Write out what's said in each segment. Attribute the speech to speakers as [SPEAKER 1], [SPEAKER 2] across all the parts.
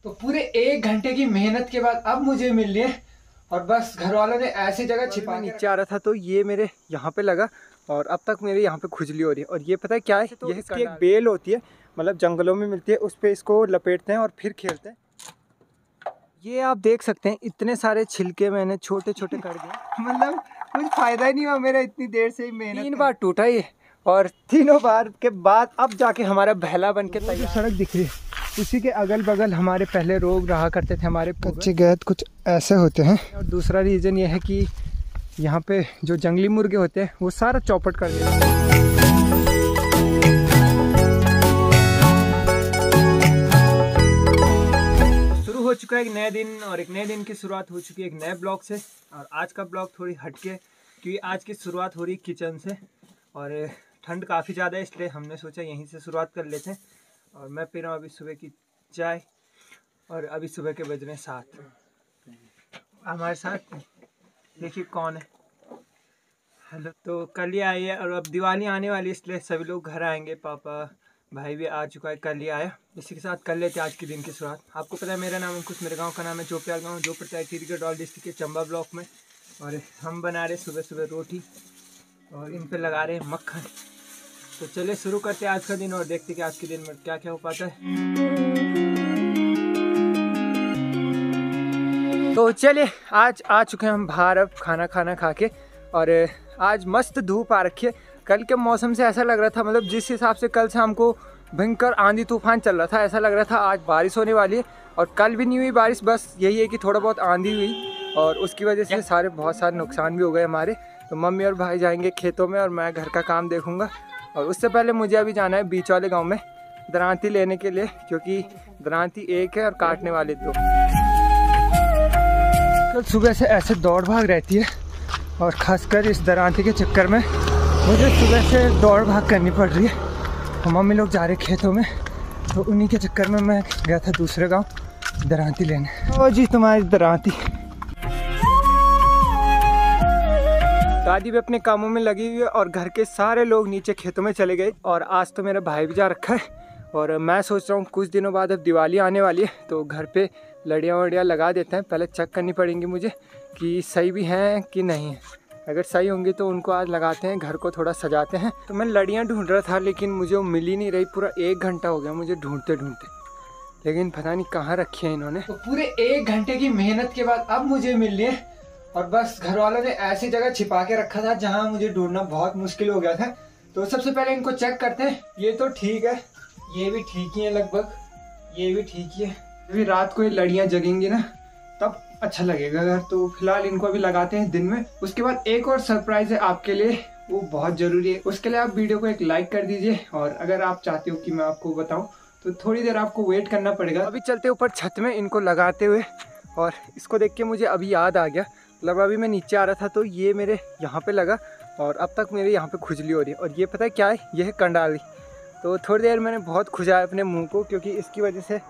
[SPEAKER 1] तो पूरे 1 घंटे की मेहनत के बाद अब मुझे मिल रही है और बस घर वालों ने ऐसी जगह छिपा नीचे आ रहा था तो ये मेरे यहाँ पे लगा और अब तक मेरे यहाँ पे खुजली हो रही है। और ये पता है क्या है, तो ये इसकी एक बेल होती है, मतलब जंगलों में मिलती है, उस पर इसको लपेटते हैं और फिर खेलते हैं। ये आप देख सकते हैं इतने सारे छिलके मैंने छोटे छोटे कर दिए, मतलब कुछ फायदा ही नहीं हुआ मेरा, इतनी देर से ही मेहनत। 3 बार टूटा ये और तीनों बार के बाद अब जाके हमारा बहला बन के तैयार। सड़क दिख रही है उसी के अगल बगल हमारे पहले रोग रहा करते थे, हमारे कच्चे गैद कुछ ऐसे होते हैं। और दूसरा रीज़न ये है कि यहाँ पे जो जंगली मुर्गे होते हैं वो सारा चौपट कर देते हैं। शुरू हो चुका है एक नया दिन और एक नए दिन की शुरुआत हो चुकी है एक नए ब्लॉग से। और आज का ब्लॉग थोड़ी हटके, क्योंकि आज की शुरुआत हो रही किचन से और ठंड काफ़ी ज़्यादा है, इसलिए हमने सोचा यहीं से शुरुआत कर लेते हैं। और मैं पी रहा हूँ अभी सुबह की चाय और अभी सुबह के बज रहे हैं 7। हमारे साथ देखिए कौन है। हेलो। तो कल ही आई है और अब दिवाली आने वाली है, इसलिए सभी लोग घर आएंगे। पापा भाई भी आ चुका है, कल ही आया। इसी के साथ कर लेते हैं आज के दिन की शुरुआत। आपको पता है मेरा नाम अंकुश, मेरे गांव का नाम है जोप्याल गांव, जो पड़ता है टिहरी गढ़वाल डिस्ट्रिक्ट के चंबा ब्लॉक में। और हम बना रहे सुबह सुबह रोटी और इन पे लगा रहे हैं मक्खन। तो चलिए शुरू करते हैं आज का दिन और देखते हैं कि आज के दिन में क्या क्या हो पाता है। तो चलिए आज आ चुके हैं हम बाहर अब खाना खा के। और आज मस्त धूप आ रखी है। कल के मौसम से ऐसा लग रहा था, मतलब जिस हिसाब से कल शाम को भयंकर आंधी तूफान चल रहा था, ऐसा लग रहा था आज बारिश होने वाली है। और कल भी नहीं हुई बारिश, बस यही है कि थोड़ा बहुत आंधी हुई और उसकी वजह से बहुत सारे नुकसान भी हो गए हमारे। तो मम्मी और भाई जाएंगे खेतों में और मैं घर का काम देखूंगा। और उससे पहले मुझे अभी जाना है बीच वाले गांव में दरांती लेने के लिए, क्योंकि दरांती एक है और काटने वाले 2। कल सुबह से ऐसे दौड़ भाग रहती है और खासकर इस दरांती के चक्कर में मुझे सुबह से दौड़ भाग करनी पड़ रही है। और मम्मी लोग जा रहे खेतों में, तो उन्हीं के चक्कर में मैं गया था दूसरे गाँव दरांती लेने। ओ जी तुम्हारी दरांती। दादी भी अपने कामों में लगी हुई है और घर के सारे लोग नीचे खेतों में चले गए। और आज तो मेरा भाई भी जा रखा है और मैं सोच रहा हूँ कुछ दिनों बाद अब दिवाली आने वाली है तो घर पे लड़ियाँ वड़ियाँ लगा देते हैं। पहले चेक करनी पड़ेंगी मुझे कि सही भी हैं कि नहीं है। अगर सही होंगी तो उनको आज लगाते हैं, घर को थोड़ा सजाते हैं। तो मैं लड़ियाँ ढूंढ रहा था लेकिन मुझे वो मिल ही नहीं रही। पूरा 1 घंटा हो गया मुझे ढूंढते ढूंढते, लेकिन पता नहीं कहाँ रखी है इन्होंने। तो पूरे 1 घंटे की मेहनत के बाद अब मुझे मिल रही है और बस घर वालों ने ऐसी जगह छिपा के रखा था जहां मुझे ढूंढना बहुत मुश्किल हो गया था। तो सबसे पहले इनको चेक करते हैं। ये तो ठीक है, ये भी ठीक ही है लगभग, ये भी ठीक ही है। अभी रात को ये लड़ियां जगेंगी ना तब अच्छा लगेगा घर। तो फिलहाल इनको अभी लगाते हैं दिन में। उसके बाद एक और सरप्राइज है आपके लिए, वो बहुत जरूरी है। उसके लिए आप वीडियो को एक लाइक कर दीजिए और अगर आप चाहते हो कि मैं आपको बताऊं तो थोड़ी देर आपको वेट करना पड़ेगा। अभी चलते ऊपर छत में इनको लगाते हुए। और इसको देख के मुझे अभी याद आ गया, मतलब अभी मैं नीचे आ रहा था तो ये मेरे यहाँ पे लगा और अब तक मेरे यहाँ पे खुजली हो रही है। और ये पता है क्या है, ये है कंडाली। तो थोड़ी देर मैंने बहुत खुजाया अपने मुंह को, क्योंकि इसकी वजह से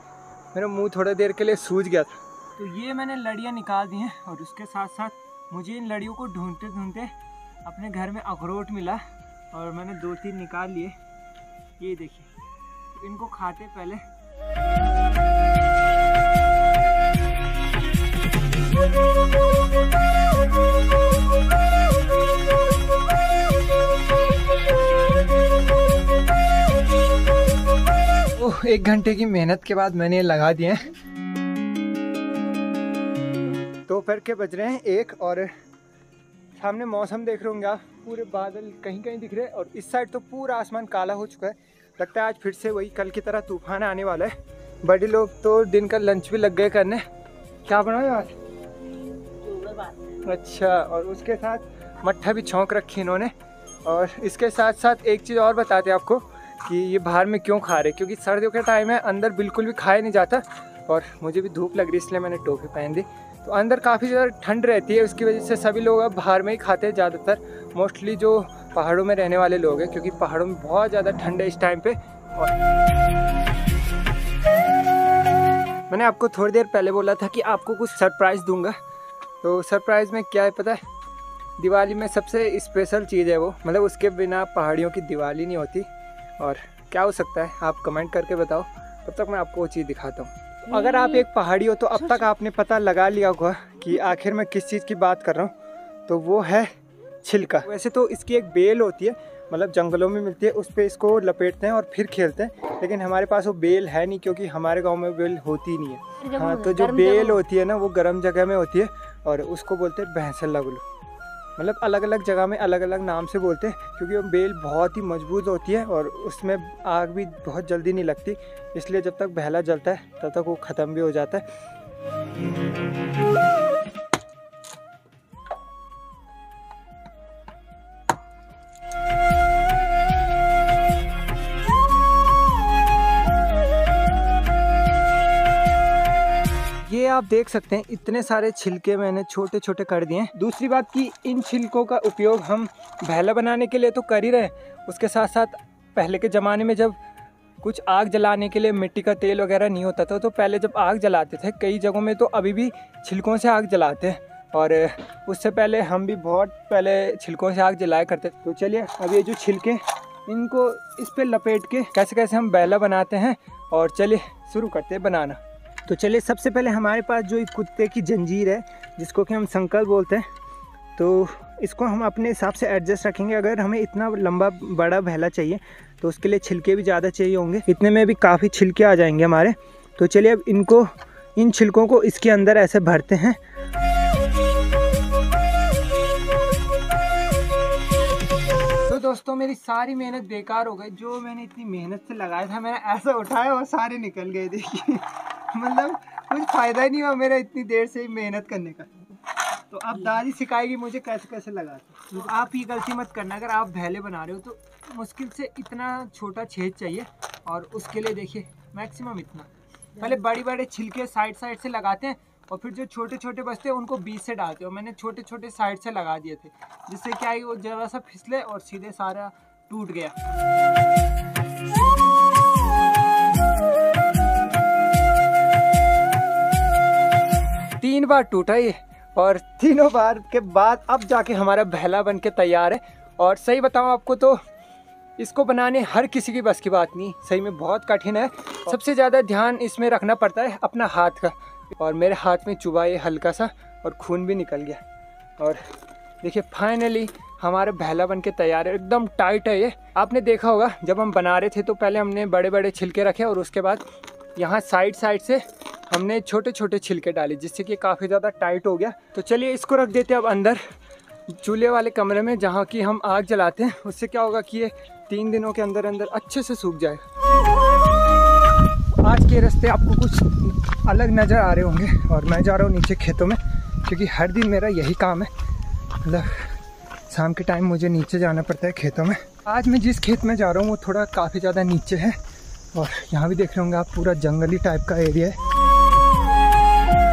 [SPEAKER 1] मेरा मुंह थोड़ी देर के लिए सूज गया था। तो ये मैंने लड़ियाँ निकाल दी हैं और उसके साथ साथ मुझे इन लड़ियों को ढूंढते ढूंढते अपने घर में अखरोट मिला और मैंने 2-3 निकाल लिए। ये देखिए, तो इनको खाते पहले। ओह, 1 घंटे की मेहनत के बाद मैंने लगा दिए हैं। दोपहर के बज रहे हैं 1 और सामने मौसम देख रहे होंगे आप, पूरे बादल कहीं कहीं दिख रहे हैं और इस साइड तो पूरा आसमान काला हो चुका है। लगता है आज फिर से वही कल की तरह तूफान आने वाला है। बड़े लोग तो दिन का लंच भी लग गए करने। क्या बनाए आज? अच्छा, और उसके साथ मट्ठा भी छौंक रखी इन्होंने। और इसके साथ साथ एक चीज़ और बताते हैं आपको कि ये बाहर में क्यों खा रहे, क्योंकि सर्दियों के टाइम है, अंदर बिल्कुल भी खाया नहीं जाता। और मुझे भी धूप लग रही इसलिए मैंने टोपी पहन दी। तो अंदर काफ़ी ज़्यादा ठंड रहती है, उसकी वजह से सभी लोग अब बाहर में ही खाते हैं ज़्यादातर, मोस्टली जो पहाड़ों में रहने वाले लोग हैं, क्योंकि पहाड़ों में बहुत ज़्यादा ठंड है इस टाइम पे। और मैंने आपको थोड़ी देर पहले बोला था कि आपको कुछ सरप्राइज़ दूंगा। तो सरप्राइज़ में क्या है पता है? दिवाली में सबसे स्पेशल चीज़ है वो, मतलब उसके बिना पहाड़ियों की दिवाली नहीं होती। और क्या हो सकता है आप कमेंट करके बताओ, तब तक मैं आपको वो चीज़ दिखाता हूँ। अगर आप एक पहाड़ी हो तो अब तक आपने पता लगा लिया होगा कि आखिर मैं किस चीज़ की बात कर रहा हूँ, तो वो है छिलका। वैसे तो इसकी एक बेल होती है, मतलब जंगलों में मिलती है, उस पर इसको लपेटते हैं और फिर खेलते हैं, लेकिन हमारे पास वो बेल है नहीं क्योंकि हमारे गांव में बेल होती नहीं है। हाँ, तो जो बेल होती है ना वो गर्म जगह में होती है और उसको बोलते हैं भैंसा लगलू। मतलब अलग अलग जगह में अलग अलग नाम से बोलते हैं क्योंकि वो बेल बहुत ही मजबूत होती है और उसमें आग भी बहुत जल्दी नहीं लगती, इसलिए जब तक बहला जलता है तब तक वो ख़त्म भी हो जाता है। ये आप देख सकते हैं इतने सारे छिलके मैंने छोटे छोटे कर दिए हैं। दूसरी बात कि इन छिलकों का उपयोग हम भैला बनाने के लिए तो कर ही रहे हैं, उसके साथ साथ पहले के ज़माने में जब कुछ आग जलाने के लिए मिट्टी का तेल वगैरह नहीं होता था, तो पहले जब आग जलाते थे कई जगहों में तो अभी भी छिलकों से आग जलाते हैं, और उससे पहले हम भी बहुत पहले छिलकों से आग जलाया करते। तो चलिए अब ये जो छिलके इनको इस पर लपेट के कैसे कैसे हम भैला बनाते हैं, और चलिए शुरू करते हैं बनाना। तो चलिए सबसे पहले हमारे पास जो कुत्ते की जंजीर है जिसको कि हम संकल बोलते हैं, तो इसको हम अपने हिसाब से एडजस्ट रखेंगे। अगर हमें इतना लंबा बड़ा भैला चाहिए तो उसके लिए छिलके भी ज़्यादा चाहिए होंगे, इतने में भी काफ़ी छिलके आ जाएंगे हमारे। तो चलिए अब इन छिलकों को इसके अंदर ऐसे भरते हैं। तो दोस्तों मेरी सारी मेहनत बेकार हो गई, जो मैंने इतनी मेहनत से लगाया था मैंने ऐसा उठाया और सारे निकल गए। देखिए मतलब कुछ फ़ायदा ही नहीं हुआ मेरा इतनी देर से मेहनत करने का। तो अब दादी सिखाएगी मुझे कैसे कैसे लगाते। तो आप ये गलती मत करना, अगर आप भैले बना रहे हो तो मुश्किल से इतना छोटा छेद चाहिए, और उसके लिए देखिए मैक्सिमम इतना। पहले बड़ी बड़े छिलके साइड साइड से लगाते हैं और फिर जो छोटे छोटे बचते हैं उनको बीच से डालते हैं, और मैंने छोटे छोटे साइड से लगा दिए थे, जिससे क्या है वो ज़रा सा फिसले और सीधे सारा टूट गया। 3 बार टूटा ये, और तीनों बार के बाद अब जाके हमारा भैला बन के तैयार है। और सही बताऊं आपको तो इसको बनाने हर किसी की बस की बात नहीं, सही में बहुत कठिन है। सबसे ज़्यादा ध्यान इसमें रखना पड़ता है अपना हाथ का, और मेरे हाथ में चुभा ये हल्का सा और खून भी निकल गया। और देखिए फाइनली हमारा भैला बन के तैयार है, एकदम टाइट है ये। आपने देखा होगा जब हम बना रहे थे तो पहले हमने बड़े बड़े छिलके रखे और उसके बाद यहाँ साइड साइड से हमने छोटे छोटे छिलके डाले, जिससे कि काफ़ी ज़्यादा टाइट हो गया। तो चलिए इसको रख देते हैं अब अंदर चूल्हे वाले कमरे में जहाँ की हम आग जलाते हैं। उससे क्या होगा कि ये 3 दिनों के अंदर अंदर अच्छे से सूख जाएगा। आज के रास्ते आपको कुछ अलग नज़र आ रहे होंगे, और मैं जा रहा हूँ नीचे खेतों में, क्योंकि हर दिन मेरा यही काम है। मतलब शाम के टाइम मुझे नीचे जाना पड़ता है खेतों में। आज मैं जिस खेत में जा रहा हूँ वो थोड़ा काफ़ी ज़्यादा नीचे है, और यहाँ भी देख रहे होंगे आप पूरा जंगली टाइप का एरिया है।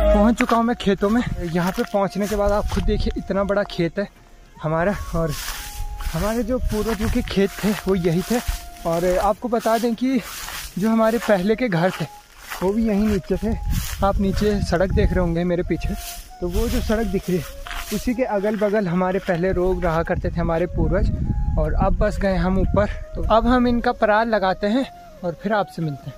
[SPEAKER 1] पहुँच चुका हूँ मैं खेतों में। यहाँ पे पहुँचने के बाद आप खुद देखिए इतना बड़ा खेत है हमारा, और हमारे जो पूर्वजों के खेत थे वो यही थे। और आपको बता दें कि जो हमारे पहले के घर थे वो भी यहीं नीचे थे। आप नीचे सड़क देख रहे होंगे मेरे पीछे, तो वो जो सड़क दिख रही है उसी के अगल बगल हमारे पहले लोग रहा करते थे, हमारे पूर्वज। और अब बस गए हम ऊपर, तो अब हम इनका पराल लगाते हैं और फिर आपसे मिलते हैं।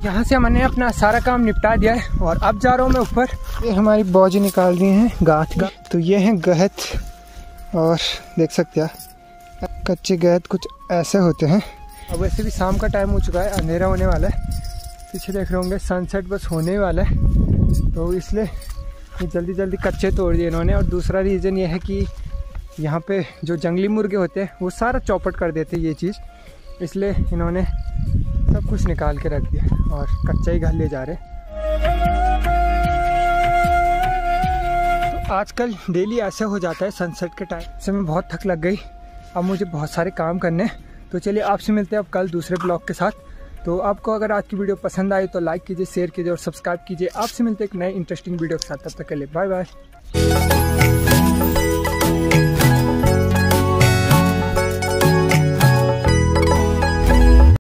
[SPEAKER 1] यहाँ से हमने अपना सारा काम निपटा दिया है और अब जा रहा हूँ मैं ऊपर। ये हमारी बौजी निकाल दी हैं गांठ की, तो ये हैं गहत, और देख सकते हैं कच्चे गहत कुछ ऐसे होते हैं। अब वैसे भी शाम का टाइम हो चुका है, अंधेरा होने वाला है। पीछे देख रहे होंगे सनसेट बस होने ही वाला है, तो इसलिए ये जल्दी जल्दी कच्चे तोड़ दिए इन्होंने। और दूसरा रीज़न ये है कि यहाँ पे जो जंगली मुर्गे होते हैं वो सारा चौपट कर देते हैं ये चीज़, इसलिए इन्होंने सब कुछ निकाल के रख दिया और कच्चा ही घर ले जा रहे। तो आजकल डेली ऐसे हो जाता है सनसेट के टाइम से मैं बहुत थक लग गई, अब मुझे बहुत सारे काम करने। तो चलिए आपसे मिलते हैं अब कल दूसरे ब्लॉग के साथ। तो आपको अगर आज की वीडियो पसंद आई तो लाइक कीजिए, शेयर कीजिए और सब्सक्राइब कीजिए। आपसे मिलते हैं एक नए इंटरेस्टिंग वीडियो के साथ, तब तक के लिए बाय बाय।